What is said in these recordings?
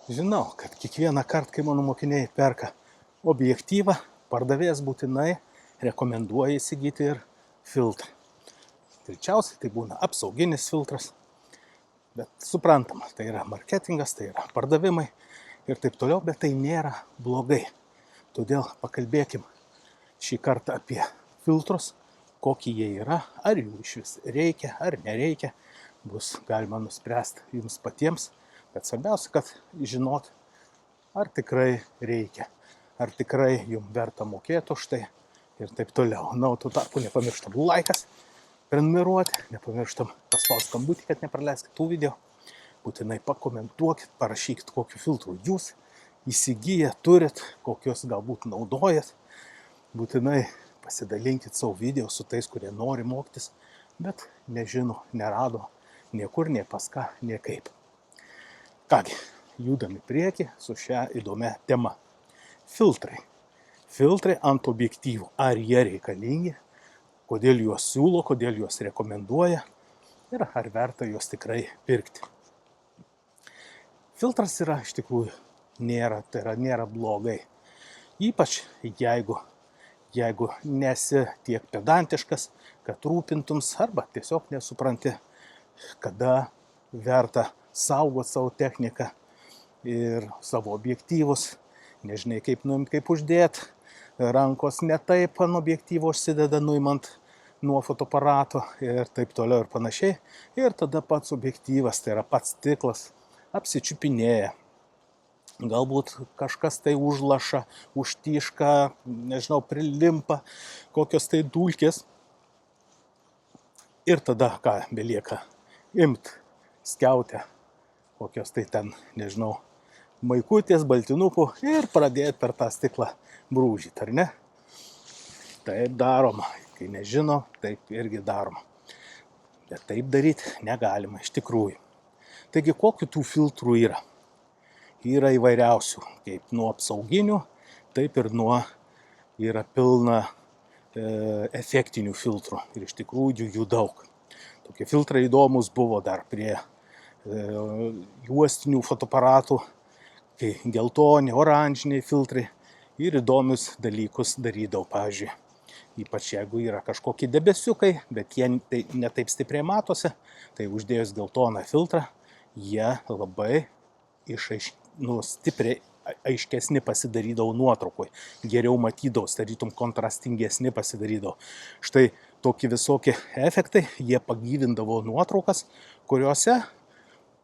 Žinau, kad kiekvieną kartą, kai mano mokiniai perka objektyvą, pardavėjas būtinai rekomenduoja įsigyti ir filtrą. Greičiausiai tai būna apsauginis filtras, bet suprantama, tai yra marketingas, tai yra pardavimai ir taip toliau, bet tai nėra blogai. Todėl pakalbėkim šį kartą apie filtrus, kokie jie yra, ar jų iš vis reikia, ar nereikia, bus galima nuspręsti jums patiems, bet svarbiausia, kad žinot, ar tikrai reikia, ar tikrai jums verta mokėti už tai ir taip toliau. Na, o tuo tarpu nepamirštam laikas, prenumeruoti, nepamirštam paspausti skambutį, kad nepraleiskit tų video, būtinai pakomentuokit, parašykit, kokiu filtru jūs įsigiję, turit, kokios galbūt naudojat, būtinai pasidalinkit savo video su tais, kurie nori mokytis, bet nežino, nerado niekur, nei pas ką, nei kaip. Kągi, judam į priekį su šią įdomią temą. Filtrai. Filtrai ant objektyvų. Ar jie reikalingi? Kodėl juos siūlo, kodėl juos rekomenduoja? Ir ar verta juos tikrai pirkti? Filtras yra iš tikrųjų nėra blogai. Ypač jeigu nesi tiek pedantiškas, kad rūpintums, arba tiesiog nesupranti, kada verta saugoti savo techniką ir savo objektyvus, nežinai kaip nuimti, kaip uždėti, rankos ne taip ant objektyvo užsideda nuimant nuo fotoaparato ir taip toliau ir panašiai. Ir tada pats objektyvas, tai yra pats stiklas, apsičiupinėja. Galbūt kažkas tai užlaša, užtyška, nežinau, prilimpa, kokios tai dulkės. Ir tada ką belieka? Imt skiautę, kokios tai ten, nežinau, maikutės, baltinukų ir pradėti per tą stiklą brūžyti, ar ne? Taip daroma. Kai nežino, taip irgi daroma. Bet taip daryti negalima iš tikrųjų. Taigi, kokių tų filtrų yra? Yra įvairiausių, kaip nuo apsauginių, taip ir yra pilna efektinių filtrų. Ir iš tikrųjų jų daug. Tokie filtrai įdomus buvo dar prie juostinių fotoaparatų, kai geltoni, oranžiniai filtrai ir įdomius dalykus darydavo, pavyzdžiui. Ypač jeigu yra kažkokie debesiukai, bet jie ne taip stipriai matosi, tai uždėjus geltoną filtrą, jie labai stipriai aiškesni pasidarydavo nuotraukoj. Geriau matydavo, tarytum kontrastingesni pasidarydavo. Štai tokie visokie efektai, jie pagyvindavo nuotraukas, kuriuose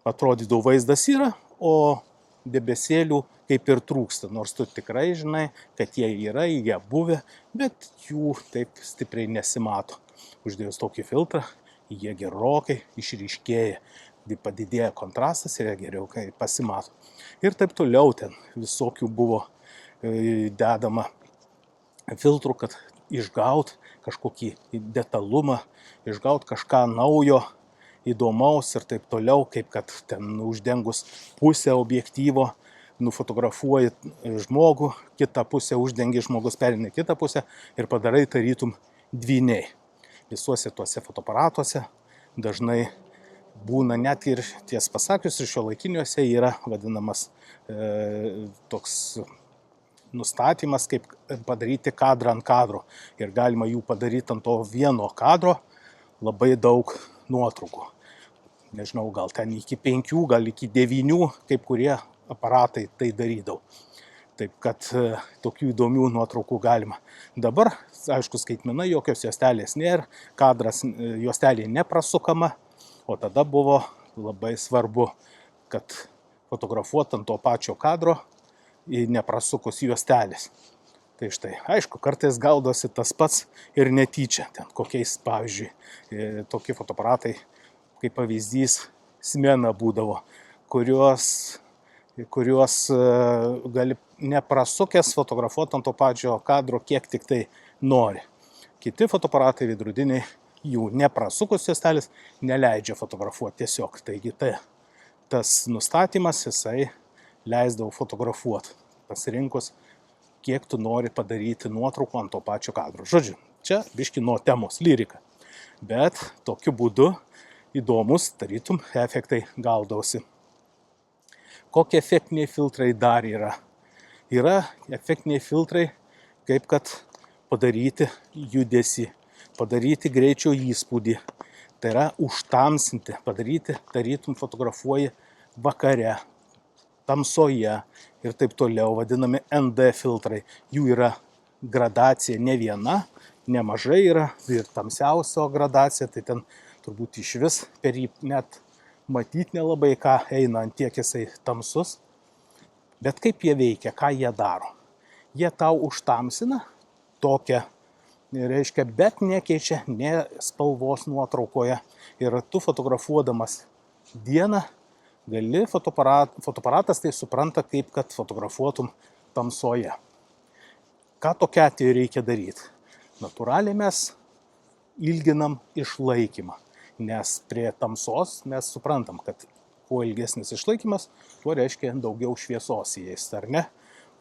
atrodydavo vaizdas yra, o debesėlių kaip ir trūksta. Nors tu tikrai žinai, kad jie yra, jie buvę, bet jų taip stipriai nesimato. Uždėjus tokį filtrą, jie gerokai išryškėja. Padidėja kontrastas ir jie geriau pasimato. Ir taip toliau ten visokių buvo dedama filtrų, kad išgaut kažkokį detalumą, išgaut kažką naujo, įdomaus ir taip toliau, kaip kad ten uždengus pusę objektyvo, nufotografuoji žmogų, kitą pusę uždengi, žmogus pereina kitą pusę ir padarai tarytum dvyniai. Visuose tuose fotoaparatuose dažnai būna net ir ties pasakius ir šiuolaikiniuose yra vadinamas toks nustatymas, kaip padaryti kadrą ant kadro. Ir galima jų padaryti ant to vieno kadro labai daug nuotraukų. Nežinau, gal ten iki 5, gal iki 9, kaip kurie aparatai tai darydavo. Taip kad tokių įdomių nuotraukų galima. Dabar, aišku, skaitmenai, jokios juostelės nėra, kadras juostelė neprasukama, o tada buvo labai svarbu, kad fotografuot ant to pačio kadro neprasukus juostelės. Tai štai, aišku, kartais gaudosi tas pats ir netyčia. Ten kokiais, pavyzdžiui, tokie fotoaparatai, kaip pavyzdys, Smena būdavo, kuriuos gali neprasukęs fotografuoti ant to pačio kadro, kiek tik tai nori. Kiti fotoaparatai veidrodiniai, jų neprasukus juostelės neleidžia fotografuoti tiesiog. Taigi tas nustatymas, jisai leisdavo fotografuoti, pasirinkus, kiek tu nori padaryti nuotraukų ant to pačio kadro. Žodžiu, čia biški nuo temos lyrika. Bet tokiu būdu įdomus, tarytum, efektai gaudavosi. Kokie efektiniai filtrai dar yra? Yra efektiniai filtrai, kaip kad padaryti judesį, padaryti greičio įspūdį. Tai yra užtamsinti, padaryti, tarytum fotografuoji vakare, tamsoje ir taip toliau, vadinami ND filtrai. Jų yra gradacija ne viena, nemažai yra ir tamsiausio gradacija, tai ten turbūt iš vis per jį net matyti nelabai ką eina, ant tiek jisai tamsus. Bet kaip jie veikia, ką jie daro? Jie tau užtamsina tokią, reiškia, bet nekeičia ne spalvos nuotraukoje. Ir tu fotografuodamas dieną gali, fotoaparatas tai supranta, kaip kad fotografuotum tamsoje. Ką tokia atveju reikia daryti? Natūraliai mes ilginam išlaikymą, nes prie tamsos mes suprantam, kad kuo ilgesnis išlaikymas, tuo reiškia daugiau šviesos įeis, ar ne?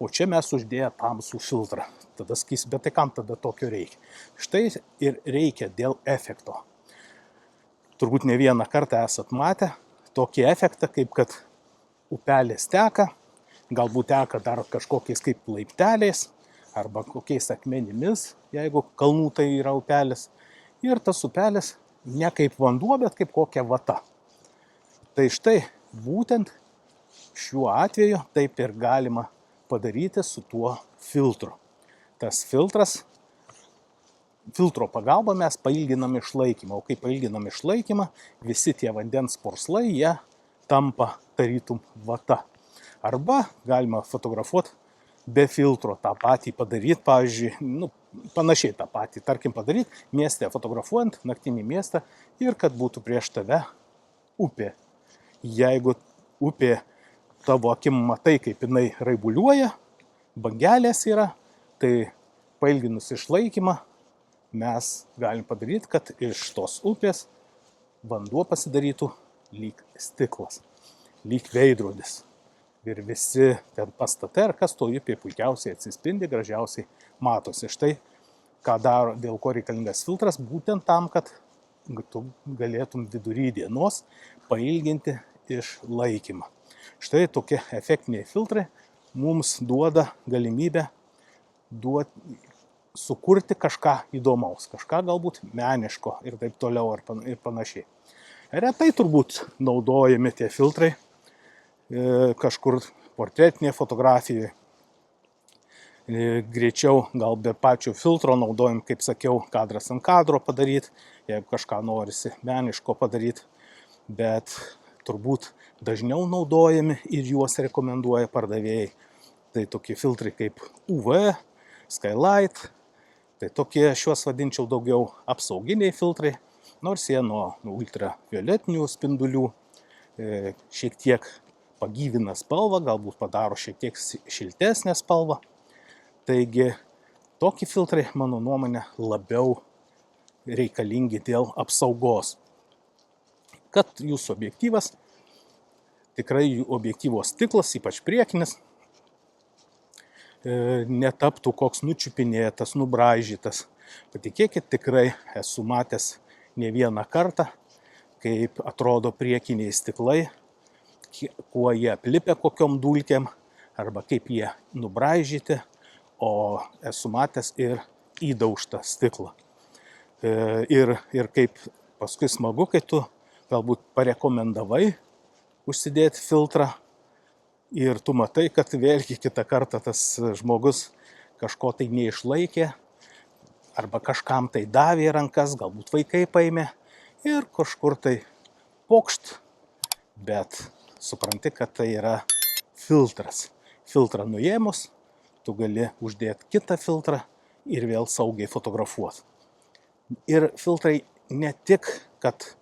O čia mes uždėję tamsų filtrą. Tada sakysi, bet tai kam tada tokio reikia? Štai ir reikia dėl efekto. Turbūt ne vieną kartą esat matę tokį efektą, kaip kad upelis teka, galbūt teka dar kažkokiais kaip laipteliais, arba kokiais akmenimis, jeigu kalnų tai yra upelis. Ir tas upelis ne kaip vanduo, bet kaip kokia vata. Tai štai būtent šiuo atveju taip ir galima padaryti su tuo filtru. Tas filtro pagalba mes pailginam išlaikymą, o kai pailginam išlaikymą, visi tie vandens purslai, jie tampa tarytum vata. Arba galima fotografuoti be filtro, tą patį padaryti, pavyzdžiui, panašiai tą patį, tarkim, padaryti mieste fotografuojant, naktinį miestą ir kad būtų prieš tave upė. Jeigu upė tavo akim matai, kaip jinai raibuliuoja, bangelės yra, tai pailginus išlaikymą mes galim padaryti, kad iš tos upės vanduo pasidarytų lyg stiklas, lyg veidrodis. Ir visi ten pastatai, ar kas to upė puikiausiai atsispindi, gražiausiai matosi. Štai, ką daro, dėl ko reikalingas filtras, būtent tam, kad tu galėtum vidury dienos pailginti išlaikymą. Štai tokie efektiniai filtrai mums duoda galimybę sukurti kažką įdomaus, kažką galbūt meniško ir taip toliau ir panašiai. Retai turbūt naudojami tie filtrai kažkur portretinėje fotografijoje. Greičiau gal be pačio filtro naudojam, kaip sakiau, kadras ant kadro padaryti, jeigu kažką norisi meniško padaryti, bet turbūt dažniau naudojami ir juos rekomenduoja pardavėjai. Tai tokie filtrai kaip UV, Skylight, tai tokie šiuos vadinčiau daugiau apsauginiai filtrai, nors jie nuo ultravioletinių spindulių šiek tiek pagyvina spalvą, galbūt padaro šiek tiek šiltesnę spalvą. Taigi, tokie filtrai, mano nuomonė, labiau reikalingi dėl apsaugos. Kad jūsų objektyvas, tikrai objektyvo stiklas, ypač priekinis, netaptų koks nučiupinėtas, nubraižytas. Patikėkit, tikrai esu matęs ne vieną kartą, kaip atrodo priekiniai stiklai, kuo jie aplipę kokiom dulkėm, arba kaip jie nubraižyti, o esu matęs ir įdaužtą stiklą. Ir kaip paskui smagu, kai tu galbūt parekomendavai užsidėti filtrą ir tu matai, kad vėlgi kitą kartą tas žmogus kažko tai neišlaikė arba kažkam tai davė rankas, galbūt vaikai paėmė ir kažkur tai pokšt, bet supranti, kad tai yra filtras. Filtrą nuėmus, tu gali uždėti kitą filtrą ir vėl saugiai fotografuoti. Ir filtrai ne tik, kad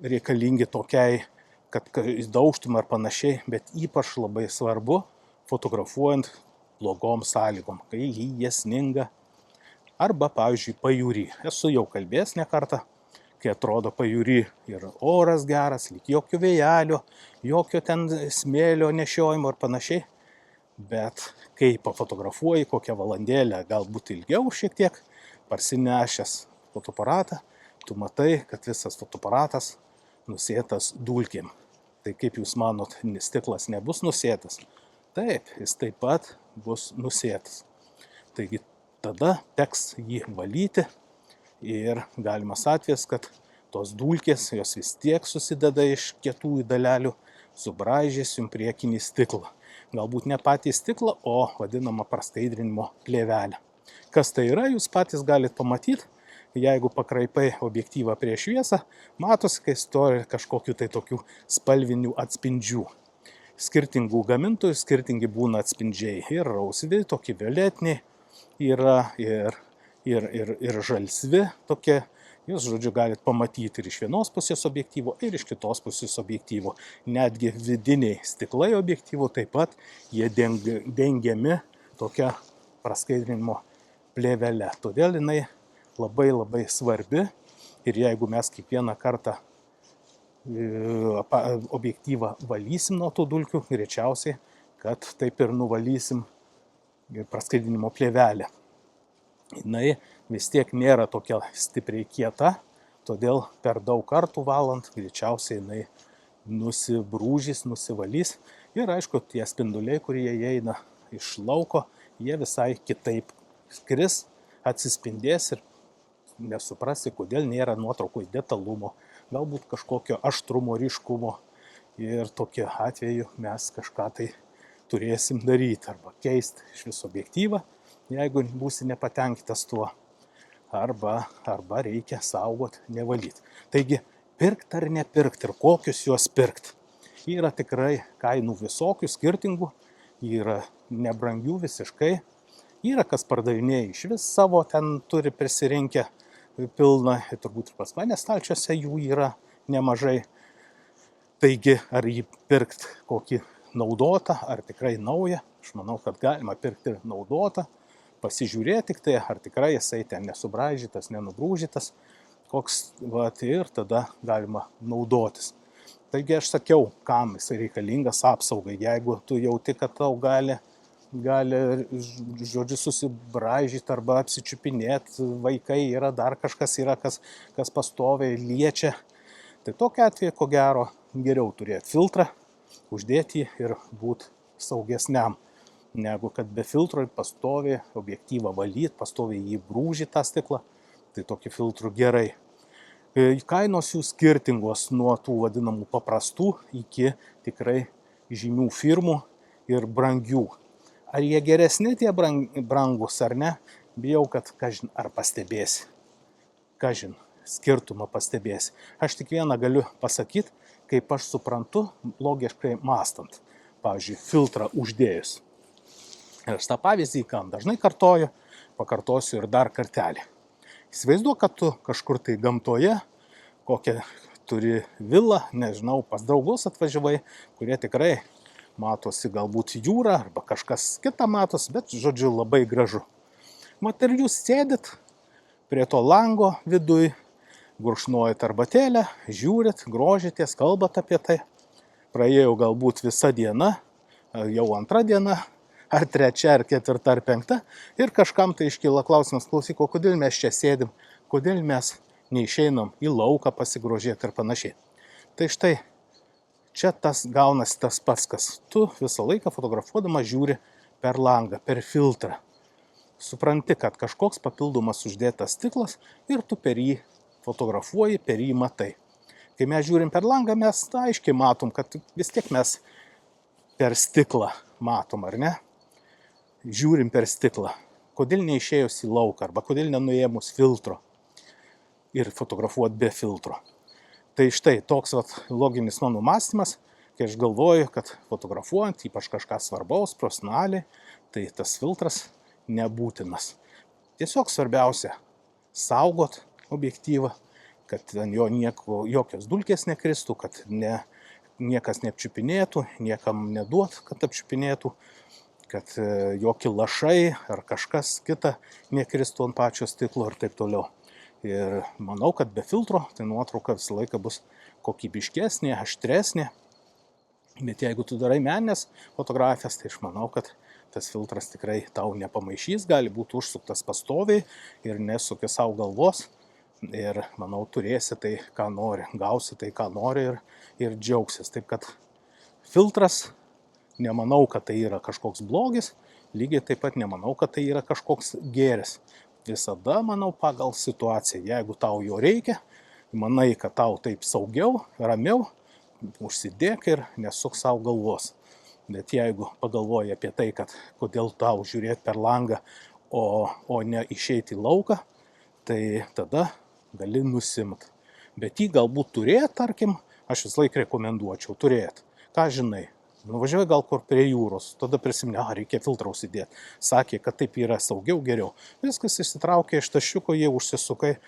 reikalingi tokiai, kad daužtum ar panašiai, bet ypač labai svarbu fotografuojant blogom sąlygom, kai lyja, sninga, arba, pavyzdžiui, pajūry. Esu jau kalbėjęs ne kartą, kai atrodo pajūry ir oras geras, lyg jokio vėjelio, jokio ten smėlio nešiojimo ar panašiai, bet kai pafotografuoji kokią valandėlę, galbūt ilgiau šiek tiek, parsinešęs fotoaparatą, tu matai, kad visas fotoaparatas nusėtas dulkėm. Tai kaip jūs manot, stiklas nebus nusėtas? Taip, jis taip pat bus nusėtas. Taigi tada teks jį valyti ir galimas atvejas, kad tos dulkės, jos vis tiek susideda iš kietųjų dalelių, subraižys jums priekinį stiklą. Galbūt ne patį stiklą, o vadinamą praskaidrinimo plėvelę. Kas tai yra, jūs patys galite pamatyti. Jeigu pakraipai objektyvą prieš šviesą, matosi, kai stovi kažkokiu tai tokių spalvinių atspindžių. Skirtingų gamintojų skirtingi būna atspindžiai. Ir rausvi, tokie violetiniai yra, ir žalsvi tokie. Jūs, žodžiu, galite pamatyti ir iš vienos pusės objektyvo, ir iš kitos pusės objektyvo. Netgi vidiniai stiklai objektyvo taip pat jie dengiami tokia praskaidrinimo plėvele. Todėl jinai labai svarbi ir jeigu mes kiekvieną kartą objektyvą valysim nuo tų dulkių, greičiausiai, kad taip ir nuvalysim praskaidrinimo plėvelę. Jinai vis tiek nėra tokia stipriai kieta, todėl per daug kartų valant greičiausiai jinai nusibrūžys, nusivalys ir aišku, tie spinduliai, kurie eina iš lauko, jie visai kitaip skris, atsispindės ir nesuprasi, kodėl nėra nuotraukoj detalumo, galbūt kažkokio aštrumo, ryškumo ir tokiu atveju mes kažką tai turėsim daryti arba keisti iš viso objektyvą, jeigu būsi nepatenkintas tuo, arba reikia saugot, nevalyti. Taigi, pirkt ar nepirkt ir kokius juos pirkt. Yra tikrai kainų visokių, skirtingų, yra nebrangių visiškai, yra kas pardavinėja iš vis savo, ten turi prisirinkę pilna, turbūt ir pas mane stalčiuose jų yra nemažai. Taigi, ar jį pirkt kokį naudotą, ar tikrai naują, aš manau, kad galima pirkti ir naudotą, pasižiūrėti tik tai, ar tikrai jisai ten nesubraižytas, nenubrūžytas, koks, ir tada galima naudotis. Taigi aš sakiau, kam jisai reikalingas apsaugai, jeigu tu jauti, kad tau gali, žodžiu, susibraižyti arba apsičiupinėti, vaikai yra, dar kažkas yra, kas pastoviai liečia. Tai tokia atveju, ko gero, geriau turėti filtrą, uždėti ir būti saugesniam, negu kad be filtro pastoviai objektyvą valyti, pastoviai jį brūžyti tą stiklą, tai tokiu filtru gerai. Kainos jų skirtingos nuo tų vadinamų paprastų iki tikrai žymių firmų ir brangių. Ar jie geresni tie brangus ar ne, bijau, kad kažin ar pastebėsi, kažin skirtumą pastebėsi. Aš tik vieną galiu pasakyti, kaip aš suprantu, logiškai mąstant. Pavyzdžiui, filtrą uždėjus. Ir aš tą pavyzdį, kam dažnai kartoju, pakartosiu ir dar kartelį. Įsivaizduok, kad tu kažkur tai gamtoje, kokią turi vilą, nežinau, pas draugus atvažiavai, kurie tikrai matosi galbūt jūra arba kažkas kita matosi, bet, žodžiu, labai gražu. Mat ir jūs sėdit prie to lango viduj, gurkšnojat arbatėlę, žiūrit, grožitės, kalbat apie tai. Praėjo galbūt visa diena, jau antra diena, ar trečia, ar ketvirta, ar penkta, ir kažkam tai iškyla klausimas, klausyk, o kodėl mes čia sėdim, kodėl mes neišeinam į lauką pasigrožėti ir panašiai. Tai štai, čia tas gaunasi tas pats, kas tu visą laiką fotografuodama žiūri per langą, per filtrą. Supranti, kad kažkoks papildomas uždėtas stiklas ir tu per jį fotografuoji, per jį matai. Kai mes žiūrim per langą, mes aiškiai matom, kad vis tiek mes per stiklą matom, ar ne? Žiūrim per stiklą. Kodėl neišėjus į lauką arba kodėl nenuėmus filtro ir fotografuot be filtro. Tai štai toks loginis mano mąstymas, kai aš galvoju, kad fotografuojant, ypač kažką svarbaus, profesionaliai, tai tas filtras nebūtinas. Tiesiog svarbiausia saugot objektyvą, kad ant jo jokios dulkės nekristų, kad niekas neapčiupinėtų, niekam neduot, kad apčiupinėtų, kad jokie lašai ar kažkas kita nekristų ant pačio stiklo ir taip toliau. Ir manau, kad be filtro tai nuotrauka visą laiką bus kokybiškesnė, aštresnė. Bet jeigu tu darai meninės fotografijas, tai aš manau, kad tas filtras tikrai tau nepamaišys, gali būti užsuktas pastoviai ir nesukia savo galvos. Ir manau, turėsi tai, ką nori, gausi tai, ką nori ir džiaugsis. Taip kad filtras, nemanau, kad tai yra kažkoks blogis, lygiai taip pat nemanau, kad tai yra kažkoks gėris. Visada, manau, pagal situaciją, jeigu tau jo reikia, manai, kad tau taip saugiau, ramiau, užsidėk ir nesuk savo galvos. Bet jeigu pagalvoji apie tai, kad kodėl tau žiūrėti per langą, o ne išeiti į lauką, tai tada gali nusimt. Bet jį galbūt turėt, tarkim, aš vis laik rekomenduočiau turėt. Ką žinai, nuvažiuoji gal kur prie jūros, tada prisimeni, reikia filtrą užsidėti. Sakė, kad taip yra saugiau, geriau. Viskas išsitraukė iš tašiuko, jie užsisukai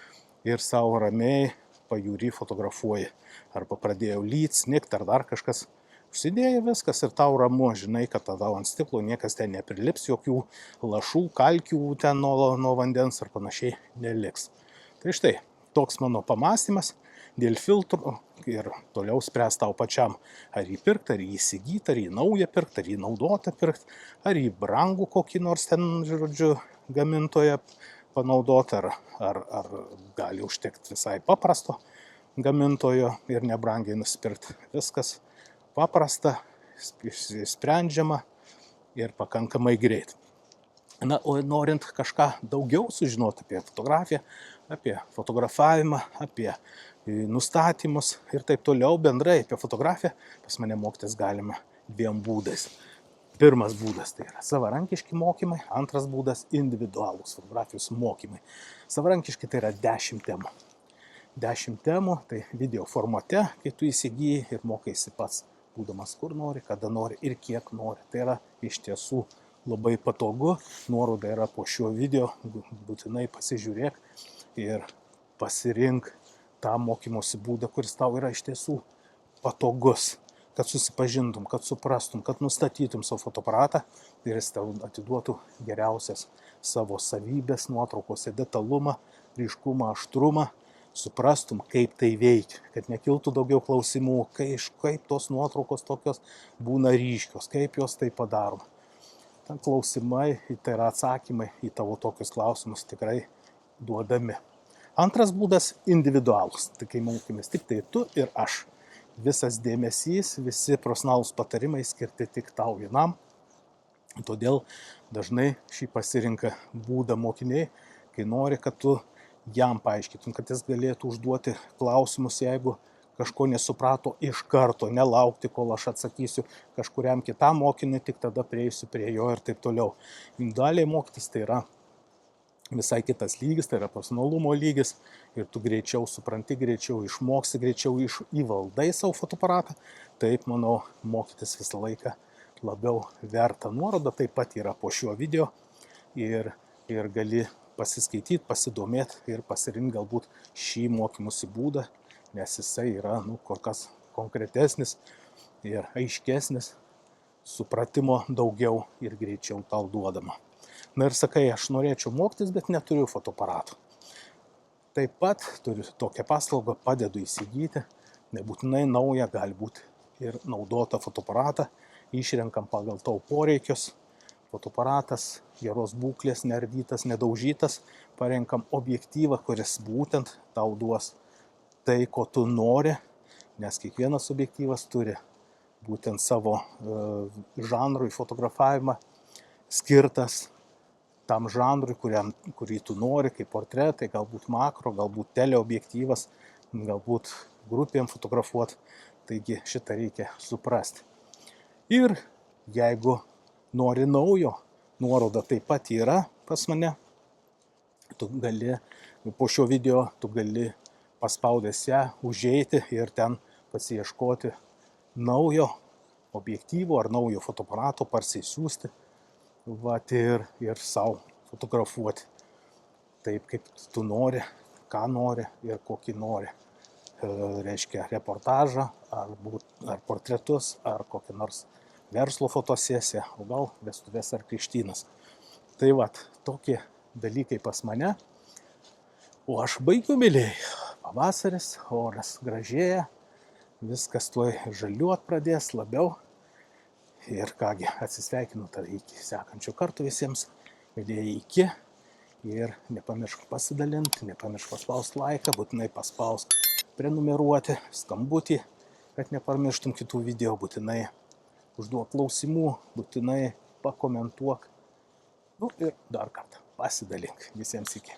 ir savo ramiai pajūry fotografuoji. Arba pradėjo lyt, snikt ar dar kažkas. Užsidėjai viskas ir tau ramu, žinai, kad tada ant stiklo niekas ten neprilips, jokių lašų, kalkių ten nuo vandens ar panašiai neliks. Tai štai, toks mano pamąstymas dėl filtrų ir toliau spręs tau pačiam, ar jį pirkti, ar jį įsigyti, ar jį naują pirkti, ar jį naudotą pirkti, ar jį brangų kokį nors ten, žodžiu, gamintoją panaudoti, ar gali užtekti visai paprasto gamintojo ir nebrangiai nusipirkti. Viskas paprasta, sprendžiama ir pakankamai greit. Na, o norint kažką daugiau sužinoti apie fotografiją, apie fotografavimą, apie nustatymus ir taip toliau bendrai apie fotografiją, pas mane mokytis galima 2 būdais. Pirmas būdas tai yra savarankiški mokymai, antras būdas individualūs fotografijos mokymai. Savarankiški tai yra 10 temų. 10 temų, tai video formate, kai tu įsigyji ir mokaisi pats, būdamas kur nori, kada nori ir kiek nori. Tai yra iš tiesų labai patogu, nuoroda yra po šiuo video, būtinai pasižiūrėk ir pasirink tą mokymosi būdą, kuris tau yra iš tiesų patogus, kad susipažintum, kad suprastum, kad nustatytum savo fotoaparatą ir jis tau atiduotų geriausias savo savybės nuotraukose, detalumą, ryškumą, aštrumą, suprastum, kaip tai veikia, kad nekiltų daugiau klausimų, kaip tos nuotraukos tokios būna ryškios, kaip jos tai padaroma. Ten klausimai, tai yra atsakymai į tavo tokius klausimus tikrai duodami. Antras būdas individualus, tai kai mokymės tik tai tu ir aš. Visas dėmesys, visi profesionalūs patarimai skirti tik tau vienam. Todėl dažnai šį pasirinka būdą mokiniai, kai nori, kad tu jam paaiškytum, kad jis galėtų užduoti klausimus, jeigu kažko nesuprato iš karto, nelaukti, kol aš atsakysiu kažkuriam kitam mokiniui, tik tada prieisiu prie jo ir taip toliau. Individualiai mokytis tai yra visai kitas lygis, tai yra profesionalumo lygis ir tu greičiau supranti, greičiau išmoksi, greičiau įvaldai savo fotoaparatą. Taip, manau, mokytis visą laiką labiau verta. Nuoroda taip pat yra po šiuo video ir gali pasiskaityti, pasidomėti ir pasirinkti galbūt šį mokymosi būdą, nes jisai yra kur kas konkretesnis ir aiškesnis, supratimo daugiau ir greičiau tau duodama. Na ir sakai, aš norėčiau mokytis, bet neturiu fotoaparatų. Taip pat turiu tokią paslaugą, padedu įsigyti, nebūtinai naują, gali būti ir naudotą fotoaparatą, išrenkam pagal tavo poreikius. Fotoaparatas geros būklės, neardytas, nedaužytas, parenkam objektyvą, kuris būtent tau duos tai, ko tu nori, nes kiekvienas objektyvas turi būtent savo žanrui fotografavimą skirtas tam žanrui, kurį tu nori, kaip portretai, galbūt makro, galbūt teleobjektyvas, galbūt grupėm fotografuoti, taigi šitą reikia suprasti. Ir jeigu nori naujo, nuoroda taip pat yra pas mane, tu gali, po šio video tu gali paspaudęs ją užeiti ir ten pasiieškoti naujo objektyvo ar naujo fotoaparato, parsisiųsti ir savo fotografuoti taip, kaip tu nori, ką nori ir kokį nori. Reiškia reportažą, ar portretus, ar kokį nors verslo fotosesiją, o gal vestuvės ar krikštynas. Tai tokie dalykai pas mane. O aš baigiu, mėlyjei. Pavasaris, oras gražėja, viskas tuoj žaliuot pradės labiau. Ir kągi, atsisveikinu tada iki sekančių kartų visiems. Mėlyjei, iki Ir nepamiršk pasidalinti, nepamiršk paspausti laiką, būtinai paspausk prenumeruoti, skambutį, kad nepamirštum kitų video, būtinai užduok klausimų, būtinai pakomentuok. Nu ir dar kartą pasidalink. Visiems iki.